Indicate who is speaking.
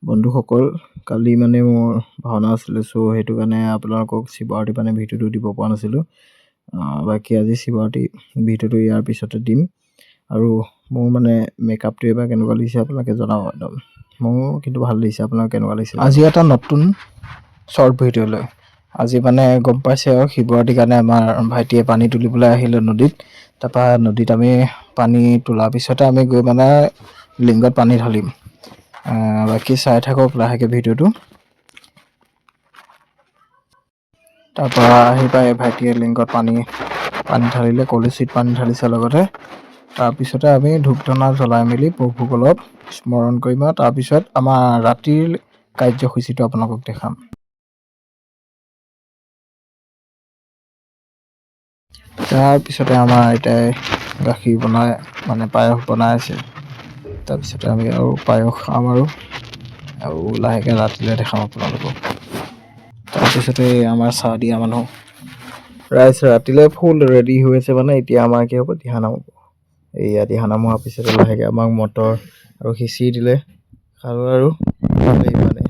Speaker 1: বন্ধুসকল, কালি মানে মোৰ ভাওনা আছিলে, চ' সেইটো কাৰণে আপোনালোকক শিৱ আৰতি মানে ভিডিঅ'টো দিব পৰা নাছিলোঁ। বাকী আজি শিৱ আৰতি ভিডিঅ'টো ইয়াৰ পিছতে দিম। আৰু মোৰ মানে মেকআপটো এবাৰ কেনেকুৱা লাগিছে আপোনালোকে জনাব একদম। মোৰ কিন্তু ভাল লাগিছে, আপোনালোকে কেনেকুৱা লাগিছে? আজি এটা নতুন শ্বৰ্ট ভিডিঅ' লৈ আজি মানে গম পাইছে আৰু শিৱ আৰতিৰ কাৰণে আমাৰ ভাইটিয়ে পানী তুলিবলৈ আহিলে নদীত। তাৰপৰা নদীত আমি পানী তোলাৰ পিছতে আমি গৈ মানে লিংগত পানী ঢালিম। বাকী চাই থাকক লাহেকৈ ভিডিঅ'টো। তাৰপৰা আহি পাই ভাইটিয়ে লিংগত পানী ঢালিলে, কলচীত পানী ঢালিছে লগতে। তাৰপিছতে আমি ধূপ ধূনা জ্বলাই মেলি প্ৰভুক অলপ স্মৰণ কৰিম আৰু তাৰপিছত আমাৰ ৰাতিৰ কাৰ্যসূচীটো আপোনালোকক দেখাম। তাৰপিছতে আমাৰ আইতাই গাখীৰ বনাই মানে পায়স বনাই আছে। তাৰপিছতে আমি আৰু পায়স খাম আৰু লাহেকৈ ৰাতিলৈ দেখাম আপোনালোকক। তাৰপিছতে আমাৰ চাহ দিয়া মানুহ ৰাইজ ৰাতিলৈ ফুল ৰেডি হৈ আছে। মানে এতিয়া আমাৰ কি হ'ব, দিহানাম হ'ব। এইয়া দিহানাম হোৱাৰ পিছতে লাহেকৈ আমাক মটৰ আৰু খিচিৰি দিলে, খালোঁ আৰু মানে